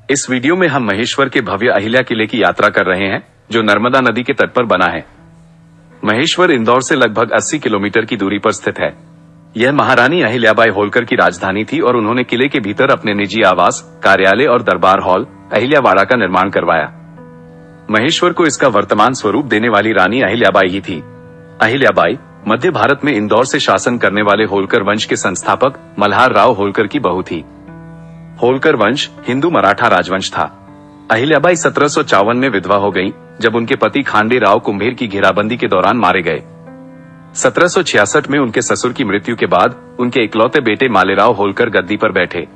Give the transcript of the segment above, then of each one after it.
इस वीडियो में हम महेश्वर के भव्य अहिल्या किले की यात्रा कर रहे हैं, जो नर्मदा नदी के तट पर बना है। महेश्वर इंदौर से लगभग 80 किलोमीटर की दूरी पर स्थित है। यह महारानी अहिल्याबाई होलकर की राजधानी थी और उन्होंने किले के भीतर अपने निजी आवास, कार्यालय और दरबार हॉल अहिल्यावाड़ा का निर्माण करवाया। महेश्वर को इसका वर्तमान स्वरूप देने वाली रानी अहिल्याबाई ही थी। अहिल्याबाई मध्य भारत में इंदौर से शासन करने वाले होलकर वंश के संस्थापक मल्हार राव होलकर की बहू थी। होलकर वंश हिंदू मराठा राजवंश था। अहिल्याबाई 1754 में विधवा हो गईं, जब उनके पति खांडे राव कुंभेर की घेराबंदी के दौरान मारे गए। 1766 में उनके ससुर की मृत्यु के बाद उनके इकलौते बेटे मालेराव होलकर गद्दी पर बैठे,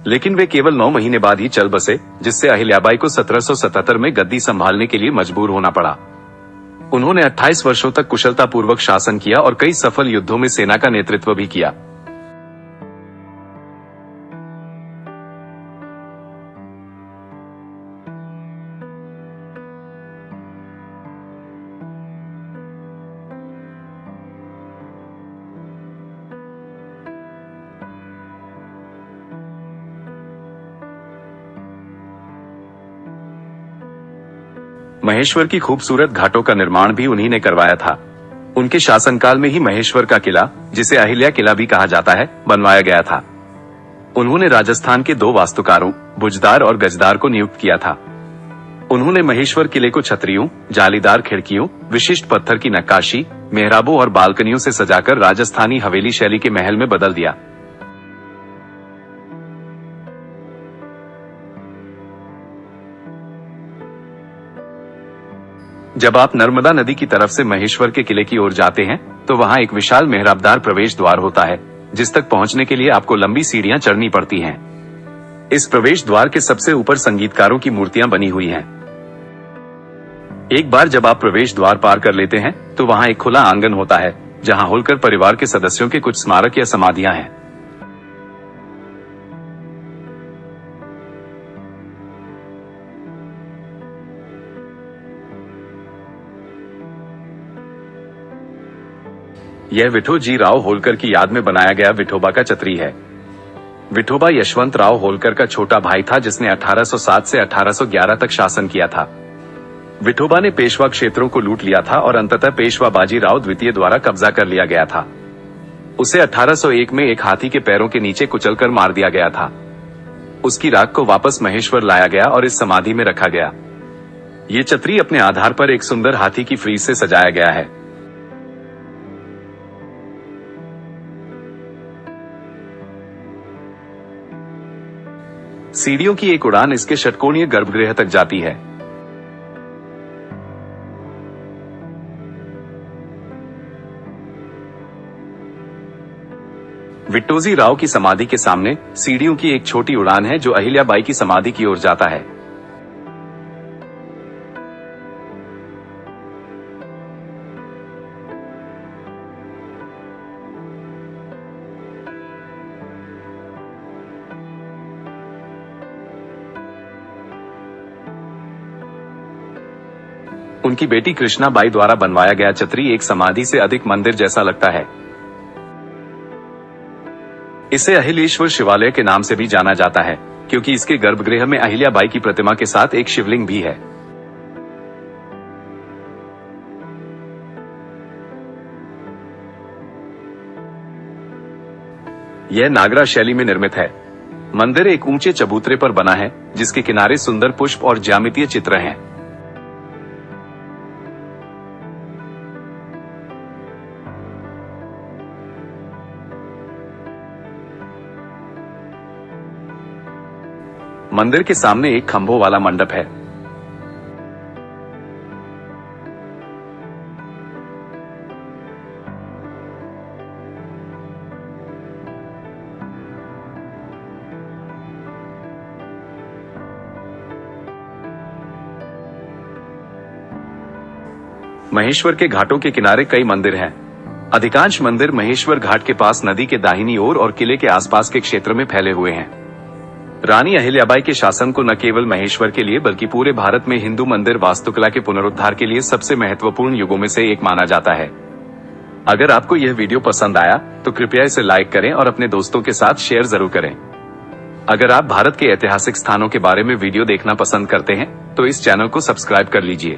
लेकिन वे केवल 9 महीने बाद ही चल बसे, जिससे अहिल्याबाई को 1777 में गद्दी संभालने के लिए मजबूर होना पड़ा। उन्होंने 28 वर्षों तक कुशलतापूर्वक शासन किया और कई सफल युद्धों में सेना का नेतृत्व भी किया। महेश्वर की खूबसूरत घाटों का निर्माण भी उन्हीं ने करवाया था। उनके शासनकाल में ही महेश्वर का किला, जिसे अहिल्या किला भी कहा जाता है, बनवाया गया था। उन्होंने राजस्थान के 2 वास्तुकारों, बुजदार और गजदार को नियुक्त किया था। उन्होंने महेश्वर किले को छतरियों, जालीदार खिड़कियों, विशिष्ट पत्थर की नक्काशी, मेहराबों और बालकनियों से सजाकर राजस्थानी हवेली शैली के महल में बदल दिया। जब आप नर्मदा नदी की तरफ से महेश्वर के किले की ओर जाते हैं, तो वहां एक विशाल मेहराबदार प्रवेश द्वार होता है, जिस तक पहुंचने के लिए आपको लंबी सीढ़ियां चढ़नी पड़ती हैं। इस प्रवेश द्वार के सबसे ऊपर संगीतकारों की मूर्तियां बनी हुई हैं। एक बार जब आप प्रवेश द्वार पार कर लेते हैं, तो वहां एक खुला आंगन होता है, जहां होलकर परिवार के सदस्यों के कुछ स्मारक या समाधियां हैं। यह विठोजी राव होलकर की याद में बनाया गया विठोबा का छतरी है। विठोबा यशवंत राव होलकर का छोटा भाई था, जिसने 1807 से 1811 तक शासन किया था। विठोबा ने पेशवा क्षेत्रों को लूट लिया था और अंततः पेशवा बाजीराव द्वितीय द्वारा कब्जा कर लिया गया था। उसे 1801 में एक हाथी के पैरों के नीचे कुचलकर मार दिया गया था। उसकी राख को वापस महेश्वर लाया गया और इस समाधि में रखा गया। ये छतरी अपने आधार पर एक सुंदर हाथी की फ्रीज से सजाया गया है। सीढ़ियों की एक उड़ान इसके षटकोणीय गर्भगृह तक जाती है। विट्टोजी राव की समाधि के सामने सीढ़ियों की एक छोटी उड़ान है, जो अहिल्याबाई की समाधि की ओर जाता है। उनकी बेटी कृष्णाबाई द्वारा बनवाया गया छतरी एक समाधि से अधिक मंदिर जैसा लगता है। इसे अहिलेश्वर शिवालय के नाम से भी जाना जाता है, क्योंकि इसके गर्भगृह में अहिल्याबाई की प्रतिमा के साथ एक शिवलिंग भी है। यह नागरा शैली में निर्मित है। मंदिर एक ऊंचे चबूतरे पर बना है, जिसके किनारे सुंदर पुष्प और ज्यामितीय चित्र हैं। मंदिर के सामने एक खंभों वाला मंडप है। महेश्वर के घाटों के किनारे कई मंदिर हैं। अधिकांश मंदिर महेश्वर घाट के पास नदी के दाहिनी ओर और किले के आसपास के क्षेत्र में फैले हुए हैं। रानी अहिल्याबाई के शासन को न केवल महेश्वर के लिए बल्कि पूरे भारत में हिंदू मंदिर वास्तुकला के पुनरुद्धार के लिए सबसे महत्वपूर्ण युगों में से एक माना जाता है। अगर आपको यह वीडियो पसंद आया तो कृपया इसे लाइक करें और अपने दोस्तों के साथ शेयर जरूर करें। अगर आप भारत के ऐतिहासिक स्थानों के बारे में वीडियो देखना पसंद करते हैं तो इस चैनल को सब्सक्राइब कर लीजिए।